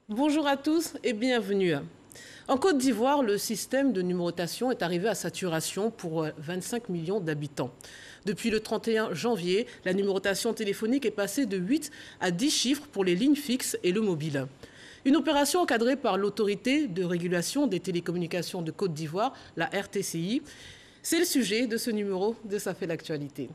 Bonjour à tous et bienvenue. En Côte d'Ivoire, le système de numérotation est arrivé à saturation pour 25 millions d'habitants. Depuis le 31 janvier, la numérotation téléphonique est passée de 8 à 10 chiffres pour les lignes fixes et le mobile. Une opération encadrée par l'Autorité de régulation des télécommunications de Côte d'Ivoire, la RTCI. C'est le sujet de ce numéro de Ça fait l'actualité.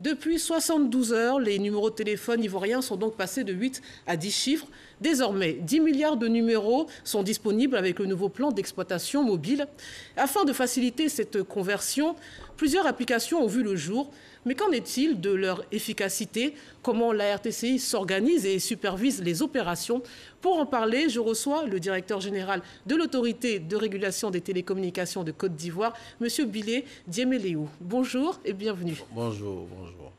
Depuis 72 heures, les numéros de téléphone ivoiriens sont donc passés de 8 à 10 chiffres. Désormais, 10 milliards de numéros sont disponibles avec le nouveau plan d'exploitation mobile. Afin de faciliter cette conversion, plusieurs applications ont vu le jour. Mais qu'en est-il de leur efficacité? Comment la RTCI s'organise et supervise les opérations? Pour en parler, je reçois le directeur général de l'Autorité de régulation des télécommunications de Côte d'Ivoire, M. Bilé Diéméléou. Bonjour et bienvenue. Bonjour, bonjour.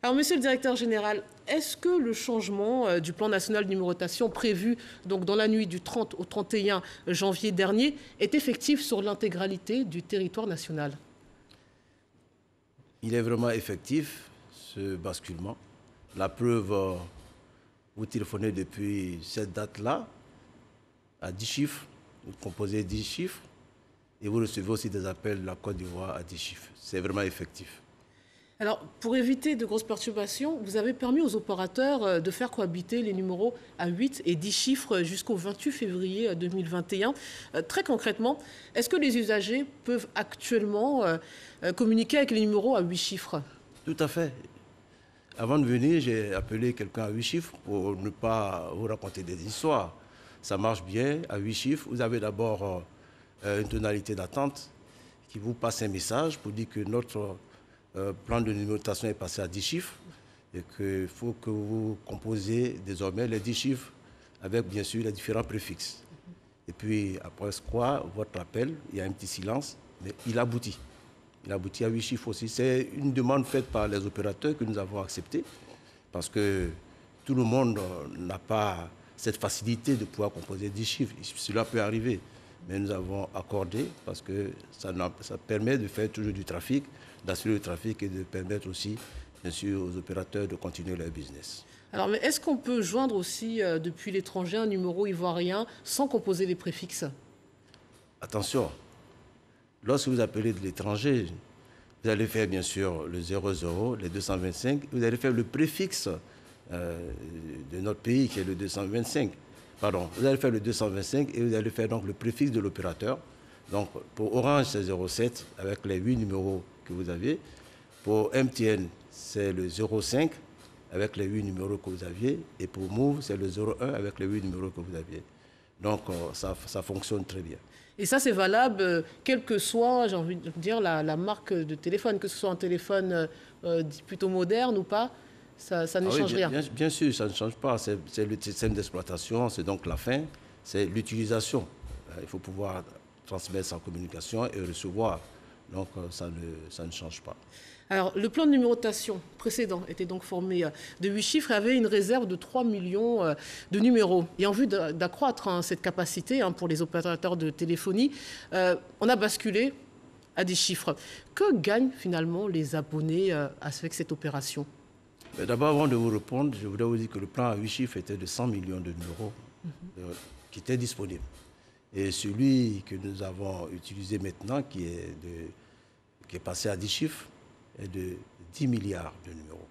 Alors, monsieur le directeur général, est-ce que le changement du plan national de numérotation prévu donc, dans la nuit du 30 au 31 janvier dernier est effectif sur l'intégralité du territoire national? Il est vraiment effectif, ce basculement. La preuve, vous téléphonez depuis cette date-là à 10 chiffres, vous composez 10 chiffres et vous recevez aussi des appels de la Côte d'Ivoire à 10 chiffres. C'est vraiment effectif. Alors, pour éviter de grosses perturbations, vous avez permis aux opérateurs de faire cohabiter les numéros à 8 et 10 chiffres jusqu'au 28 février 2021. Très concrètement, est-ce que les usagers peuvent actuellement communiquer avec les numéros à 8 chiffres? Tout à fait. Avant de venir, j'ai appelé quelqu'un à 8 chiffres pour ne pas vous raconter des histoires. Ça marche bien à 8 chiffres. Vous avez d'abord une tonalité d'attente qui vous passe un message pour dire que notre plan de numérotation est passé à 10 chiffres et qu'il faut que vous composez désormais les 10 chiffres avec bien sûr les différents préfixes. Et puis après quoi, votre appel, il y a un petit silence, mais il aboutit. Il aboutit à 8 chiffres aussi. C'est une demande faite par les opérateurs que nous avons acceptée parce que tout le monde n'a pas cette facilité de pouvoir composer 10 chiffres. Cela peut arriver, mais nous avons accordé parce que ça permet de faire toujours du trafic, d'assurer le trafic et de permettre aussi, bien sûr, aux opérateurs de continuer leur business. Alors, mais est-ce qu'on peut joindre aussi depuis l'étranger un numéro ivoirien sans composer les préfixes? Attention, lorsque vous appelez de l'étranger, vous allez faire bien sûr le 00, les 225, vous allez faire le préfixe de notre pays qui est le 225. Pardon, vous allez faire le 225 et vous allez faire donc le préfixe de l'opérateur. Donc pour Orange, c'est 07 avec les 8 numéros que vous avez. Pour MTN, c'est le 05 avec les 8 numéros que vous aviez. Et pour Move, c'est le 01 avec les 8 numéros que vous aviez. Donc ça fonctionne très bien. Et ça, c'est valable, quelle que soit, j'ai envie de dire, la marque de téléphone, que ce soit un téléphone plutôt moderne ou pas, ça ne change rien. Bien sûr, ça ne change pas. C'est le système d'exploitation, c'est donc la fin, c'est l'utilisation. Il faut pouvoir transmettre sa communication et recevoir. Donc ça ne change pas. Alors, le plan de numérotation précédent était donc formé de 8 chiffres et avait une réserve de 3 millions de numéros. Et en vue d'accroître cette capacité pour les opérateurs de téléphonie, on a basculé à des chiffres. Que gagnent finalement les abonnés avec cette opération? D'abord, avant de vous répondre, je voudrais vous dire que le plan à 8 chiffres était de 100 millions de numéros qui étaient disponibles. Et celui que nous avons utilisé maintenant, qui est passé à 10 chiffres, est de 10 milliards de numéros.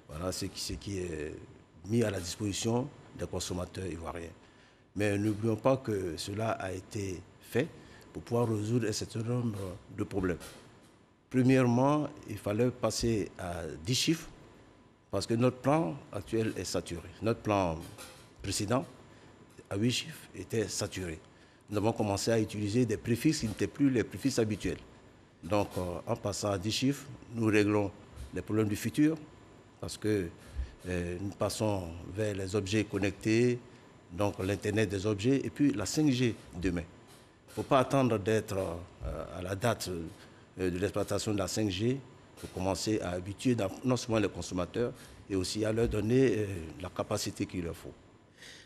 Voilà ce qui est mis à la disposition des consommateurs ivoiriens. Mais n'oublions pas que cela a été fait pour pouvoir résoudre un certain nombre de problèmes. Premièrement, il fallait passer à 10 chiffres parce que notre plan actuel est saturé. Notre plan précédent, à 8 chiffres, était saturé. Nous avons commencé à utiliser des préfixes qui n'étaient plus les préfixes habituels. Donc, en passant à 10 chiffres, nous réglons les problèmes du futur parce que nous passons vers les objets connectés, donc l'Internet des objets, et puis la 5G demain. Il ne faut pas attendre d'être à la date de l'exploitation de la 5G pour commencer à habituer non seulement les consommateurs, et aussi à leur donner la capacité qu'il leur faut.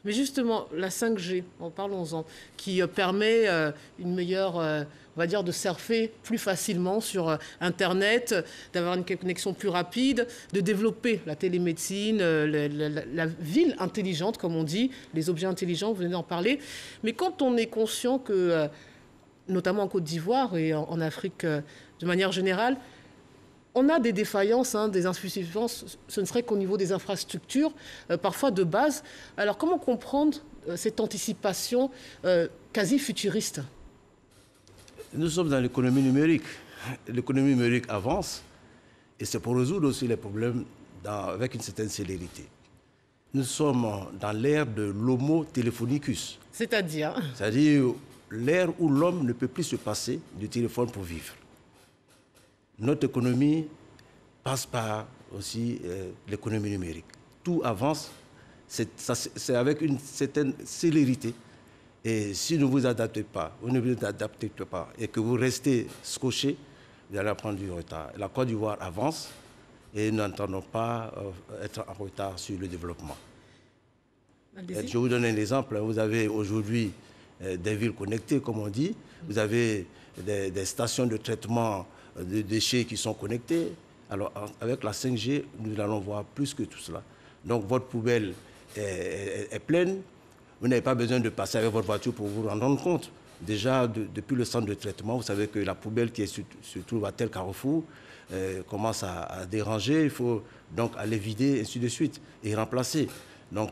Mais justement, la 5G, parlons-en, qui permet une meilleure, on va dire, de surfer plus facilement sur Internet, d'avoir une connexion plus rapide, de développer la télémédecine, la ville intelligente, comme on dit, les objets intelligents, vous venez d'en parler. Mais quand on est conscient que, notamment en Côte d'Ivoire et en Afrique de manière générale, on a des défaillances, des insuffisances, ce ne serait qu'au niveau des infrastructures, parfois de base. Alors comment comprendre cette anticipation quasi futuriste? Nous sommes dans l'économie numérique. L'économie numérique avance et c'est pour résoudre aussi les problèmes avec une certaine célérité. Nous sommes dans l'ère de l'homo telephonicus. C'est-à-dire l'ère où l'homme ne peut plus se passer du téléphone pour vivre. Notre économie passe par aussi l'économie numérique. Tout avance, c'est avec une certaine célérité. Et si vous ne vous adaptez pas, et que vous restez scotché, vous allez prendre du retard. La Côte d'Ivoire avance et nous n'entendons pas être en retard sur le développement. Je vous donne un exemple. Vous avez aujourd'hui des villes connectées, comme on dit. Vous avez des stations de traitement de déchets qui sont connectés. Alors, avec la 5G, nous allons voir plus que tout cela. Donc, votre poubelle est pleine. Vous n'avez pas besoin de passer avec votre voiture pour vous rendre compte. Déjà, depuis le centre de traitement, vous savez que la poubelle qui se trouve à tel carrefour commence à déranger. Il faut donc aller vider, ainsi de suite, et remplacer. Donc,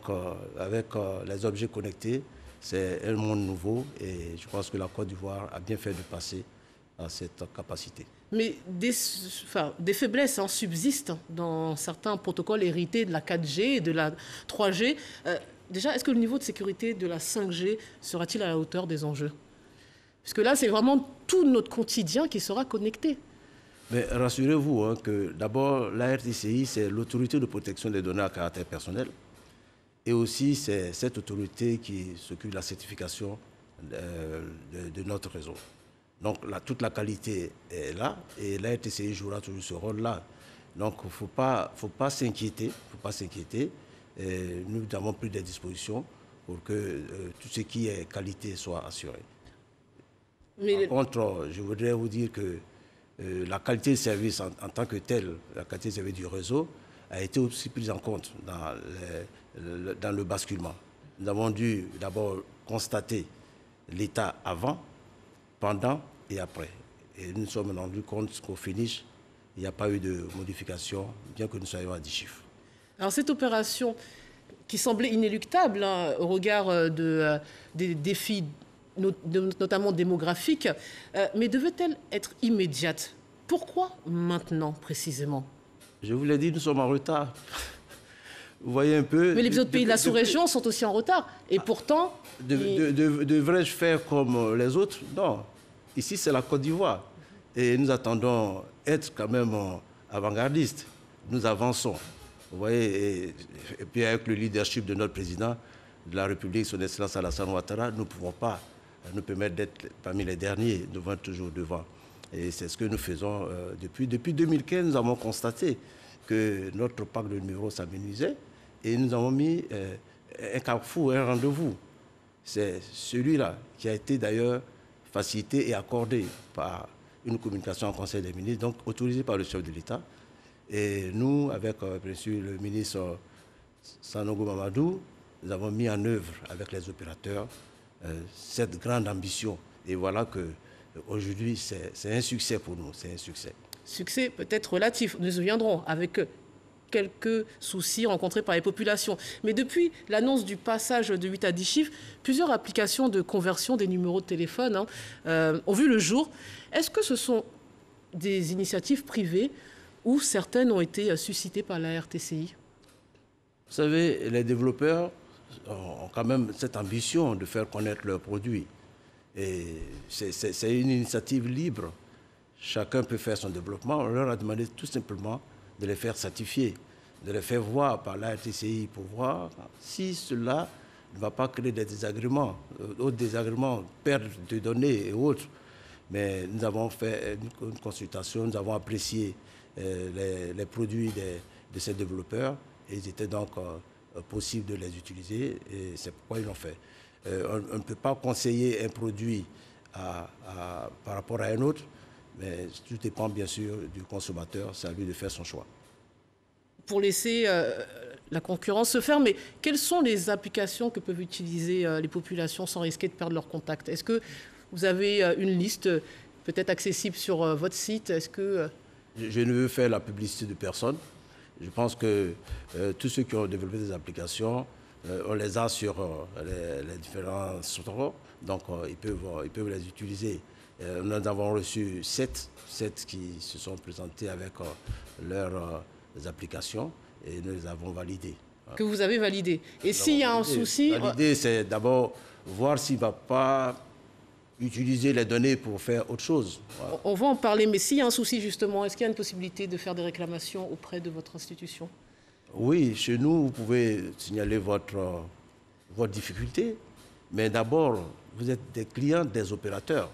avec les objets connectés, c'est un monde nouveau. Et je pense que la Côte d'Ivoire a bien fait de passer à cette capacité. Mais des faiblesses subsistent dans certains protocoles hérités de la 4G et de la 3G. Déjà, est-ce que le niveau de sécurité de la 5G sera-t-il à la hauteur des enjeux? Parce que là, c'est vraiment tout notre quotidien qui sera connecté. Mais rassurez-vous que d'abord, la RTCI, c'est l'autorité de protection des données à caractère personnel. Et aussi, c'est cette autorité qui s'occupe de la certification de notre réseau. Donc, toute la qualité est là et la RTCI jouera toujours ce rôle-là. Donc, il ne faut pas s'inquiéter. Nous avons pris des dispositions pour que tout ce qui est qualité soit assuré. Par contre, je voudrais vous dire que la qualité de service en tant que telle, la qualité de service du réseau, a été aussi prise en compte dans le basculement. Nous avons dû d'abord constater l'état avant, pendant et après. Et nous nous sommes rendus compte qu'au finish, il n'y a pas eu de modification, bien que nous soyons à 10 chiffres. Alors cette opération qui semblait inéluctable au regard des défis, notamment démographiques, mais devait-elle être immédiate? Pourquoi maintenant précisément? Je vous l'ai dit, nous sommes en retard. Vous voyez un peu... Mais les autres pays de la sous-région sont aussi en retard. Et pourtant... Devrais-je faire comme les autres? Non. Ici, c'est la Côte d'Ivoire. Et nous attendons être quand même avant-gardistes. Nous avançons. Vous voyez, et puis avec le leadership de notre président de la République, son Excellence Alassane Ouattara, nous ne pouvons pas nous permettre d'être parmi les derniers, nous devons toujours devant. Et c'est ce que nous faisons depuis 2015. Nous avons constaté que notre parc de numéros s'amenuisait et nous avons mis un carrefour, un rendez-vous. C'est celui-là qui a été d'ailleurs facilité et accordé par une communication en Conseil des ministres, donc autorisé par le chef de l'État. Et nous, avec bien sûr le ministre Sanogo Mamadou, nous avons mis en œuvre avec les opérateurs cette grande ambition. Et voilà qu'aujourd'hui, c'est un succès pour nous, c'est un succès. Succès peut-être relatif, nous y viendrons, avec quelques soucis rencontrés par les populations. Mais depuis l'annonce du passage de 8 à 10 chiffres, plusieurs applications de conversion des numéros de téléphone ont vu le jour. Est-ce que ce sont des initiatives privées ou certaines ont été suscitées par la RTCI? Vous savez, les développeurs ont quand même cette ambition de faire connaître leurs produits. Et c'est une initiative libre. Chacun peut faire son développement. On leur a demandé tout simplement de les faire certifier, de les faire voir par la RTCI pour voir si cela ne va pas créer des désagréments, d'autres désagréments, perte de données et autres. Mais nous avons fait une consultation, nous avons apprécié les produits de ces développeurs et ils étaient donc possible de les utiliser et c'est pourquoi ils l'ont fait. On ne peut pas conseiller un produit par rapport à un autre, mais tout dépend bien sûr du consommateur, c'est à lui de faire son choix. Pour laisser la concurrence se faire, mais quelles sont les applications que peuvent utiliser les populations sans risquer de perdre leur contact? Est-ce que vous avez une liste peut-être accessible sur votre site? Est-ce que je ne veux faire la publicité de personne. Je pense que tous ceux qui ont développé des applications, on les a sur les différents stores, donc ils peuvent les utiliser. Nous avons reçu 7 qui se sont présentés avec leurs applications et nous les avons validées. Que vous avez validé. Et s'il y a un souci... Valider, c'est d'abord voir s'il ne va pas utiliser les données pour faire autre chose. Voilà. On va en parler, mais s'il y a un souci justement, est-ce qu'il y a une possibilité de faire des réclamations auprès de votre institution? Oui, chez nous, vous pouvez signaler votre difficulté, mais d'abord, vous êtes des clients des opérateurs.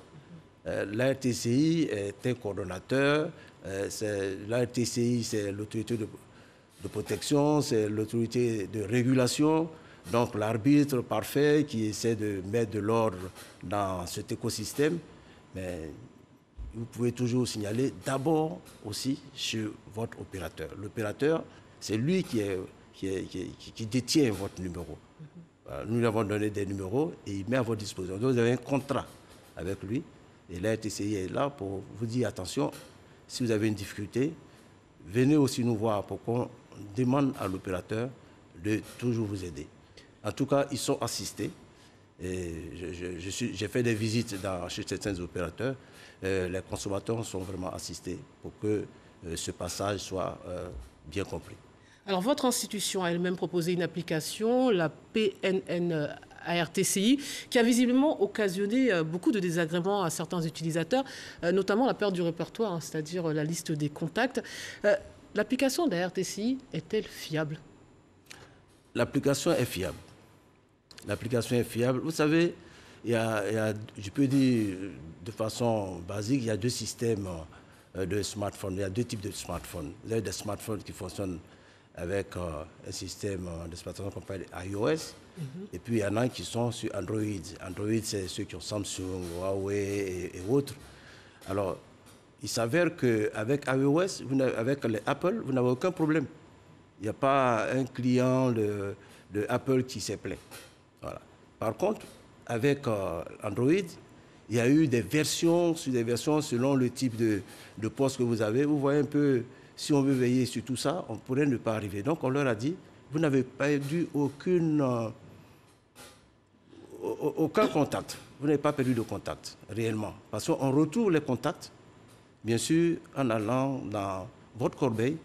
La RTCI est un coordonnateur, la RTCI c'est l'autorité de protection, c'est l'autorité de régulation, donc l'arbitre parfait qui essaie de mettre de l'ordre dans cet écosystème. Mais vous pouvez toujours signaler d'abord aussi chez votre opérateur. L'opérateur, c'est lui qui détient votre numéro. Nous lui avons donné des numéros et il met à votre disposition. Donc vous avez un contrat avec lui et la RTCI est là pour vous dire attention, si vous avez une difficulté, venez aussi nous voir pour qu'on demande à l'opérateur de toujours vous aider. En tout cas, ils sont assistés. J'ai fait des visites chez certains opérateurs. Les consommateurs sont vraiment assistés pour que ce passage soit bien compris. Alors, votre institution a elle-même proposé une application, la PNN ARTCI, qui a visiblement occasionné beaucoup de désagréments à certains utilisateurs, notamment la perte du répertoire, hein, c'est-à-dire la liste des contacts. L'application de la RTCI est-elle fiable? L'application est fiable. L'application est fiable. Vous savez, je peux dire de façon basique, il y a 2 systèmes de smartphones. Il y a 2 types de smartphones. Vous avez des smartphones qui fonctionnent avec un système d'exploitation qu'on appelle iOS. Et puis, il y en a qui sont sur Android. Android, c'est ceux qui ont Samsung, Huawei et autres. Alors, il s'avère qu'avec iOS, avec les Apple, vous n'avez aucun problème. Il n'y a pas un client de Apple qui s'est plaint. Voilà. Par contre, avec Android, il y a eu des versions sur des versions selon le type de poste que vous avez. Vous voyez un peu, si on veut veiller sur tout ça, on pourrait ne pas arriver. Donc, on leur a dit, vous n'avez perdu aucun contact. Vous n'avez pas perdu de contact, réellement. Parce qu'on retrouve les contacts, bien sûr, en allant dans votre corbeille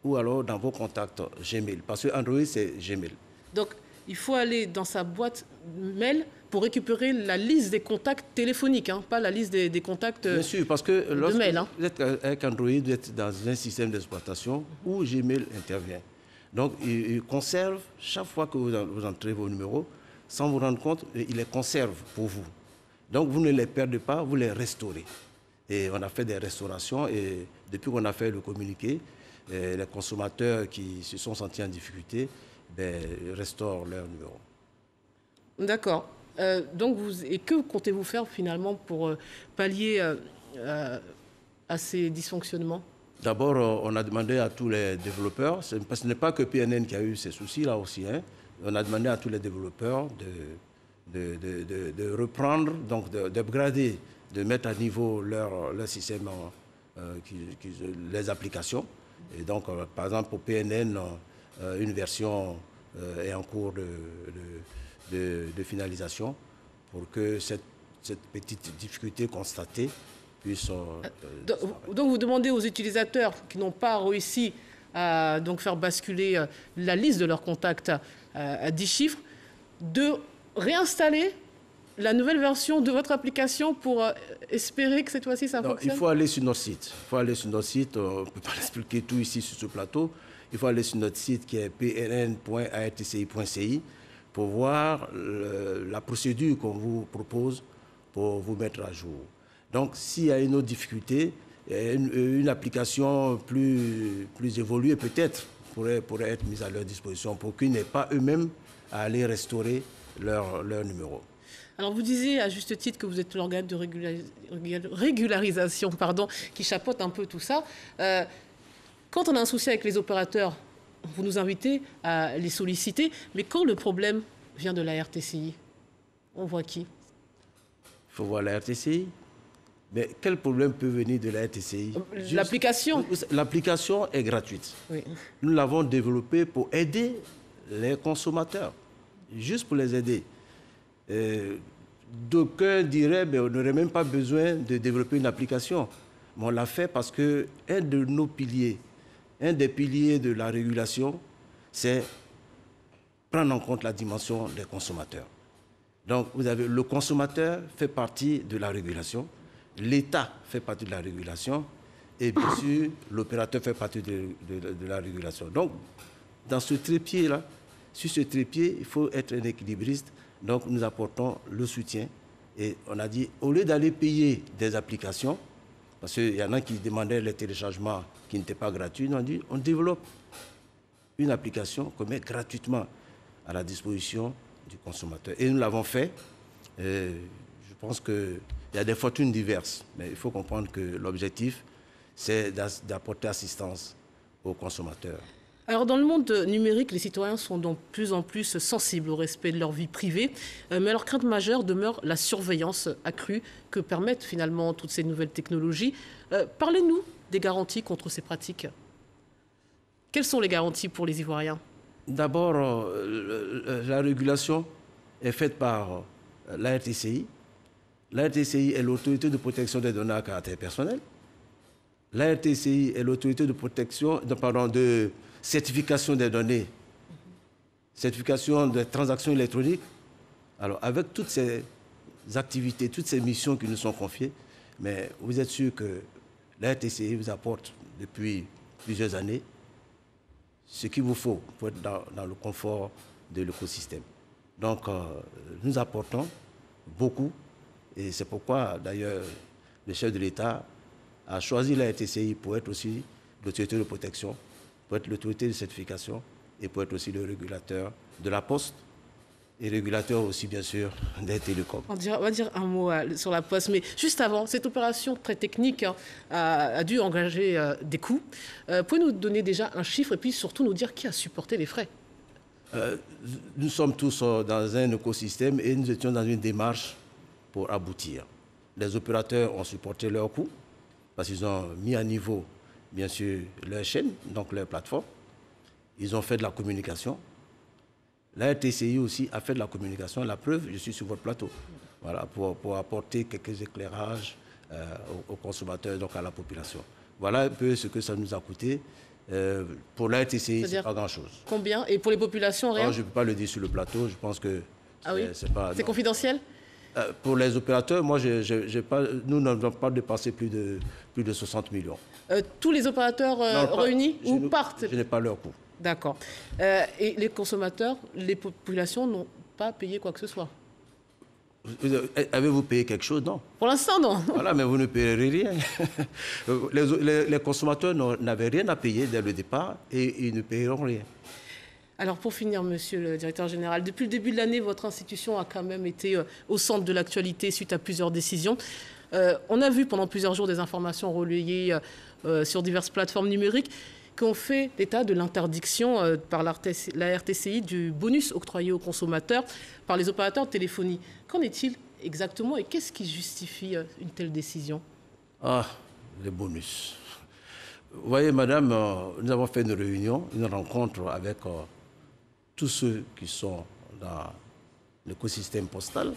ou alors dans vos contacts Gmail. Parce que Android, c'est Gmail. Donc, il faut aller dans sa boîte mail pour récupérer la liste des contacts téléphoniques, hein, pas la liste des contacts bien sûr, parce que lorsque mail, hein. Vous êtes avec Android, vous êtes dans un système d'exploitation où Gmail intervient. Donc, il conserve, chaque fois que vous entrez vos numéros, sans vous rendre compte, il les conserve pour vous. Donc, vous ne les perdez pas, vous les restaurez. Et on a fait des restaurations et depuis qu'on a fait le communiqué, les consommateurs qui se sont sentis en difficulté restaurent leur numéro. D'accord. Donc et que comptez-vous faire finalement pour pallier à ces dysfonctionnements? D'abord, on a demandé à tous les développeurs, parce que ce n'est pas que PNN qui a eu ces soucis-là aussi, hein. On a demandé à tous les développeurs de reprendre, donc d'upgrader, de mettre à niveau leur système, les applications. Et donc, par exemple, pour PNN, une version est en cours de finalisation pour que cette petite difficulté constatée puisse... donc, vous demandez aux utilisateurs qui n'ont pas réussi à donc faire basculer la liste de leurs contacts à 10 chiffres de réinstaller la nouvelle version de votre application pour espérer que cette fois-ci ça fonctionne? Il faut aller sur notre site. On ne peut pas expliquer tout ici sur ce plateau. Il faut aller sur notre site qui est pnn.artci.ci pour voir la procédure qu'on vous propose pour vous mettre à jour. Donc, s'il y a une autre difficulté, une application plus évoluée peut-être pourraient être mises à leur disposition pour qu'ils n'aient pas eux-mêmes à aller restaurer leur numéro. Alors vous disiez à juste titre que vous êtes l'organe de régularisation qui chapeaute un peu tout ça. Quand on a un souci avec les opérateurs, vous nous invitez à les solliciter, mais quand le problème vient de la RTCI, on voit qui? Il faut voir la RTCI. Mais quel problème peut venir de la RTCI? L'application. L'application est gratuite. Oui. Nous l'avons développée pour aider les consommateurs, juste pour les aider. D'aucuns diraient qu'on n'aurait même pas besoin de développer une application. Mais on l'a fait parce qu'un de nos piliers, un des piliers de la régulation, c'est prendre en compte la dimension des consommateurs. Donc, vous avez le consommateur fait partie de la régulation, l'État fait partie de la régulation et bien sûr, l'opérateur fait partie de la régulation. Donc, dans ce trépied-là, sur ce trépied, il faut être un équilibriste. Donc, nous apportons le soutien. Et on a dit, au lieu d'aller payer des applications, parce qu'il y en a qui demandaient les téléchargements qui n'étaient pas gratuits, nous avons dit, on développe une application qu'on met gratuitement à la disposition du consommateur. Et nous l'avons fait. Je pense qu'il y a des fortunes diverses, mais il faut comprendre que l'objectif, c'est d'apporter assistance aux consommateurs. Alors, dans le monde numérique, les citoyens sont donc de plus en plus sensibles au respect de leur vie privée, mais leur crainte majeure demeure la surveillance accrue que permettent finalement toutes ces nouvelles technologies. Parlez-nous des garanties contre ces pratiques. Quelles sont les garanties pour les Ivoiriens? D'abord, la régulation est faite par la RTCI. La RTCI est l'autorité de protection des données à caractère personnel. La RTCI est l'autorité de protection, de certification des données, certification des transactions électroniques. Alors, avec toutes ces activités, toutes ces missions qui nous sont confiées, mais vous êtes sûr que la RTCI vous apporte depuis plusieurs années ce qu'il vous faut pour être dans le confort de l'écosystème. Donc, nous apportons beaucoup, et c'est pourquoi, d'ailleurs, le chef de l'État a choisi la RTCI pour être aussi l'autorité de protection, pour être l'autorité de certification et pour être aussi le régulateur de la Poste et régulateur aussi, bien sûr, des télécoms. On va dire un mot sur la Poste, mais juste avant, cette opération très technique a dû engager des coûts. Pouvez-vous nous donner déjà un chiffre et puis surtout nous dire qui a supporté les frais? Nous sommes tous dans un écosystème et nous étions dans une démarche pour aboutir. Les opérateurs ont supporté leurs coûts parce qu'ils ont mis à niveau, bien sûr, leur chaîne, donc leur plateforme. Ils ont fait de la communication. La RTCI aussi a fait de la communication. La preuve, je suis sur votre plateau. Voilà, pour apporter quelques éclairages aux consommateurs, donc à la population. Voilà un peu ce que ça nous a coûté. Pour la RTCI, ce n'est pas grand-chose. Combien? Et pour les populations, rien? Non, je ne peux pas le dire sur le plateau. Je pense que c'est confidentiel? Pour les opérateurs, moi, nous n'avons pas dépassé plus de 60 millions. Tous les opérateurs réunis ou partent? Je n'ai pas leur coût. D'accord. Et les consommateurs, les populations n'ont pas payé quoi que ce soit? Avez-vous payé quelque chose? Non. Pour l'instant, non. Voilà, mais vous ne payerez rien. Les consommateurs n'avaient rien à payer dès le départ et ils ne payeront rien. Alors pour finir, monsieur le directeur général, depuis le début de l'année, votre institution a quand même été au centre de l'actualité suite à plusieurs décisions. On a vu pendant plusieurs jours des informations relayées sur diverses plateformes numériques qui ont fait état de l'interdiction par la RTCI du bonus octroyé aux consommateurs par les opérateurs de téléphonie. Qu'en est-il exactement et qu'est-ce qui justifie une telle décision? Ah, les bonus. Vous voyez, madame, nous avons fait une réunion, une rencontre avec tous ceux qui sont dans l'écosystème postal,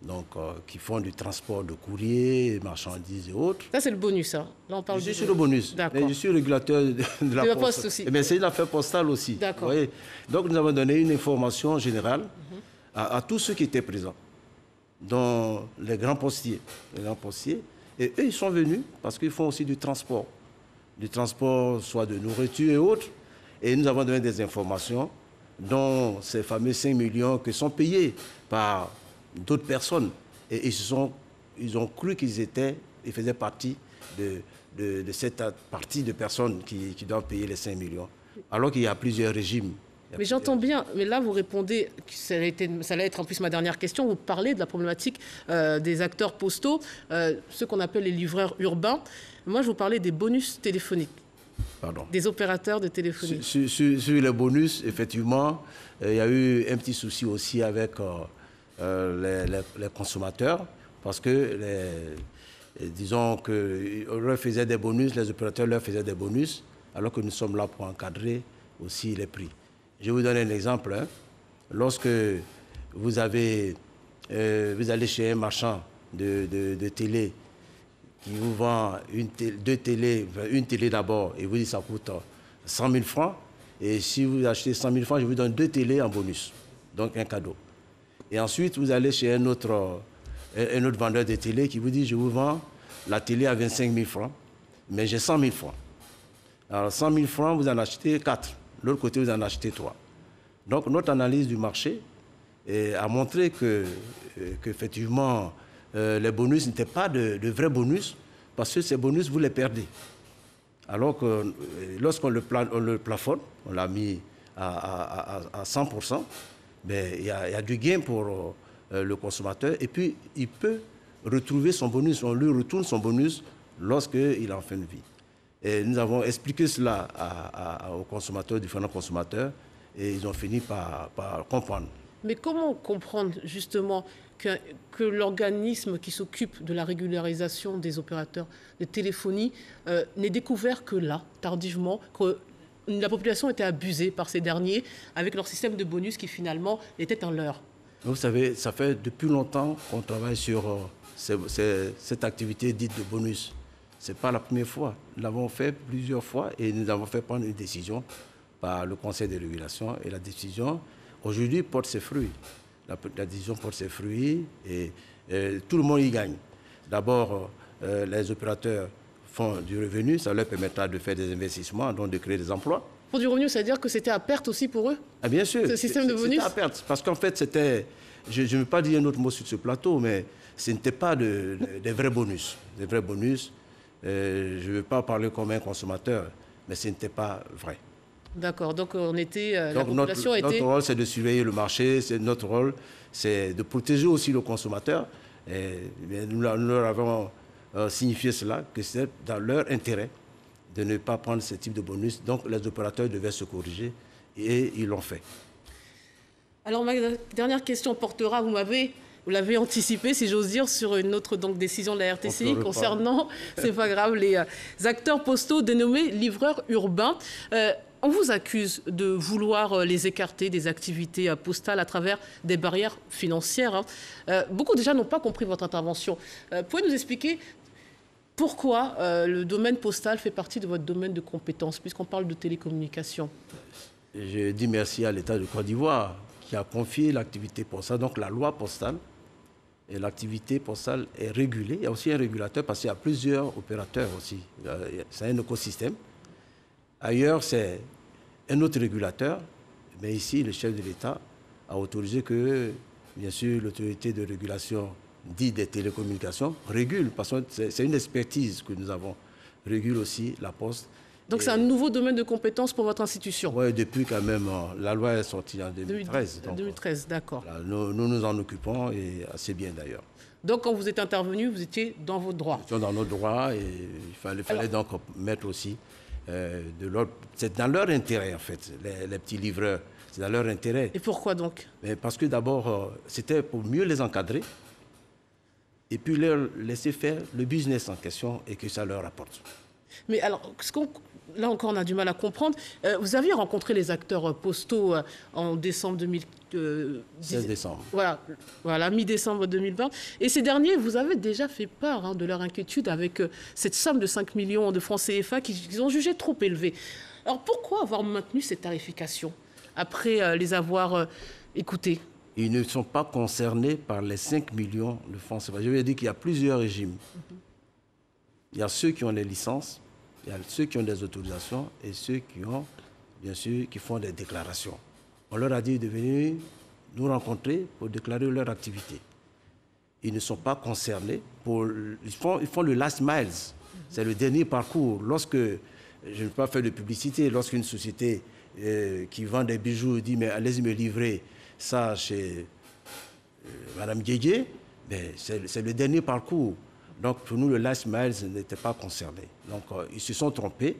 donc qui font du transport de courrier, marchandises et autres. Ça, c'est le bonus, hein. Là, on parle je suis sur le bonus, mais je suis régulateur de la Poste aussi. Mais c'est une affaire postale aussi. D'accord. Donc, nous avons donné une information générale à tous ceux qui étaient présents, dont les grands postiers. Et eux, ils sont venus parce qu'ils font aussi du transport soit de nourriture et autres. Et nous avons donné des informations dont ces fameux 5 millions qui sont payés par d'autres personnes. Et ils ont cru qu'ils faisaient partie de cette partie de personnes qui doivent payer les 5 millions. alors qu'il y a plusieurs régimes. Mais j'entends bien, mais là vous répondez, ça allait être en plus ma dernière question, vous parlez de la problématique des acteurs postaux, ceux qu'on appelle les livreurs urbains. Moi je vous parlais des bonus téléphoniques, des opérateurs de téléphonie. Sur les bonus, effectivement, il y a eu un petit souci aussi avec les consommateurs, parce que disons qu'on leur faisait des bonus, les opérateurs leur faisaient des bonus, alors que nous sommes là pour encadrer aussi les prix. Je vais vous donner un exemple. Hein. Lorsque vous allez chez un marchand de télé qui vous vend une télé d'abord et vous dit que ça coûte 100 000 francs, et si vous achetez 100 000 francs, je vous donne 2 télés en bonus, donc un cadeau. Et ensuite, vous allez chez un autre vendeur de télé qui vous dit je vous vends la télé à 25 000 francs, mais j'ai 100 000 francs. Alors 100 000 francs, vous en achetez 4. L'autre côté, vous en achetez 3. Donc, notre analyse du marché a montré qu'effectivement, les bonus n'étaient pas de vrais bonus, parce que ces bonus, vous les perdez. Alors que lorsqu'on le plafonne, on l'a mis à 100%, ben, il y a du gain pour le consommateur, et puis il peut retrouver son bonus, on lui retourne son bonus lorsqu'il est en fin de vie. Et nous avons expliqué cela aux consommateurs, différents consommateurs, et ils ont fini par comprendre. Mais comment comprendre justement que l'organisme qui s'occupe de la régularisation des opérateurs de téléphonie n'ait découvert que là, tardivement, que la population était abusée par ces derniers avec leur système de bonus qui finalement était un leurre? Vous savez, ça fait depuis longtemps qu'on travaille sur cette activité dite de bonus. Ce n'est pas la première fois. Nous l'avons fait plusieurs fois et nous avons fait prendre une décision par le Conseil de régulation. Et la décision, aujourd'hui, porte ses fruits. La décision porte ses fruits et tout le monde y gagne. D'abord, les opérateurs font du revenu, ça leur permettra de faire des investissements, donc de créer des emplois. Pour du revenu, ça veut dire que c'était à perte aussi pour eux? Ah, bien sûr. Ce système de bonus? C'était à perte. Parce qu'en fait, c'était... Je ne veux pas dire un autre mot sur ce plateau, mais ce n'était pas des vrais bonus. Des vrais bonus. Je ne veux pas parler comme un consommateur, mais ce n'était pas vrai. D'accord, donc on était, la population était... Notre rôle, c'est de surveiller le marché, notre rôle, c'est de protéger aussi le consommateur. Nous leur avons signifié cela, que c'est dans leur intérêt de ne pas prendre ce type de bonus. Donc les opérateurs devaient se corriger et ils l'ont fait. Alors ma dernière question portera, vous l'avez anticipé, si j'ose dire, sur une autre décision de la RTCI concernant, c'est pas grave, les acteurs postaux dénommés livreurs urbains. On vous accuse de vouloir les écarter des activités postales à travers des barrières financières. Beaucoup déjà n'ont pas compris votre intervention. Pouvez-vous nous expliquer pourquoi le domaine postal fait partie de votre domaine de compétence, puisqu'on parle de télécommunications? Je dis merci à l'État de Côte d'Ivoire qui a confié l'activité postale, donc la loi postale. Et l'activité postale est régulée. Il y a aussi un régulateur parce qu'il y a plusieurs opérateurs aussi. C'est un écosystème. Ailleurs, c'est un autre régulateur. Mais ici, le chef de l'État a autorisé que, bien sûr, l'autorité de régulation dite des télécommunications régule. Parce que c'est une expertise que nous avons. Régule aussi la Poste. Donc c'est un nouveau domaine de compétence pour votre institution? Oui, depuis quand même, la loi est sortie en 2013. En 2013, d'accord. Nous nous en occupons et assez bien d'ailleurs. Donc quand vous êtes intervenu, vous étiez dans votre droit? Nous étions dans nos droits et il fallait donc mettre aussi de l'ordre. C'est dans leur intérêt en fait, les petits livreurs. C'est dans leur intérêt. Et pourquoi donc? Mais parce que d'abord, c'était pour mieux les encadrer et puis leur laisser faire le business en question et que ça leur rapporte. Mais alors, là encore, on a du mal à comprendre. Vous aviez rencontré les acteurs postaux en décembre 16 décembre. Voilà, mi-décembre 2020. Et ces derniers, vous avez déjà fait part de leur inquiétude avec cette somme de 5 millions de francs CFA qu'ils ont jugé trop élevée. Alors pourquoi avoir maintenu cette tarification après les avoir écoutés? Ils ne sont pas concernés par les 5 millions de francs CFA. Je veux dire qu'il y a plusieurs régimes. Il y a ceux qui ont les licences, il y a ceux qui ont des autorisations et ceux qui ont, bien sûr, qui font des déclarations. On leur a dit de venir nous rencontrer pour déclarer leur activité. Ils ne sont pas concernés. Ils font le last miles. C'est le dernier parcours. Lorsque je ne peux pas faire de publicité. Lorsqu'une société qui vend des bijoux dit, mais allez-y me livrer ça chez Madame Guégué, c'est le dernier parcours. Donc pour nous, le Last Miles n'était pas concerné. Donc ils se sont trompés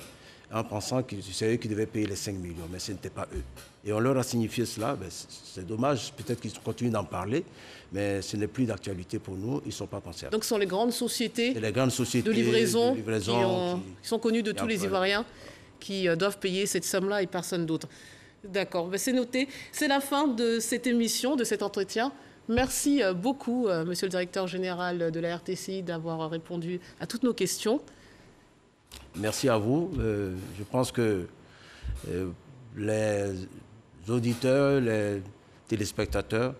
en pensant que c'est eux qui devaient payer les 5 millions, mais ce n'était pas eux. Et on leur a signifié cela, c'est dommage, peut-être qu'ils continuent d'en parler, mais ce n'est plus d'actualité pour nous, ils ne sont pas concernés. Donc ce sont les grandes sociétés, de livraison qui sont connues de tous les Ivoiriens qui doivent payer cette somme-là et personne d'autre. D'accord, c'est noté. C'est la fin de cette émission, de cet entretien. Merci beaucoup, Monsieur le Directeur Général de la RTCI, d'avoir répondu à toutes nos questions. Merci à vous. Je pense que les auditeurs, les téléspectateurs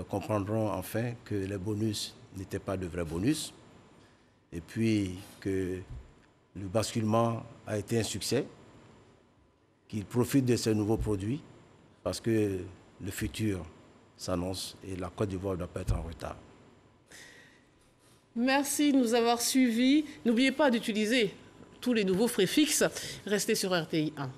comprendront enfin que les bonus n'étaient pas de vrais bonus et puis que le basculement a été un succès, qu'ils profitent de ces nouveaux produits parce que le futur s'annonce et la Côte d'Ivoire ne doit pas être en retard. Merci de nous avoir suivis. N'oubliez pas d'utiliser tous les nouveaux frais fixes. Restez sur RTI 1.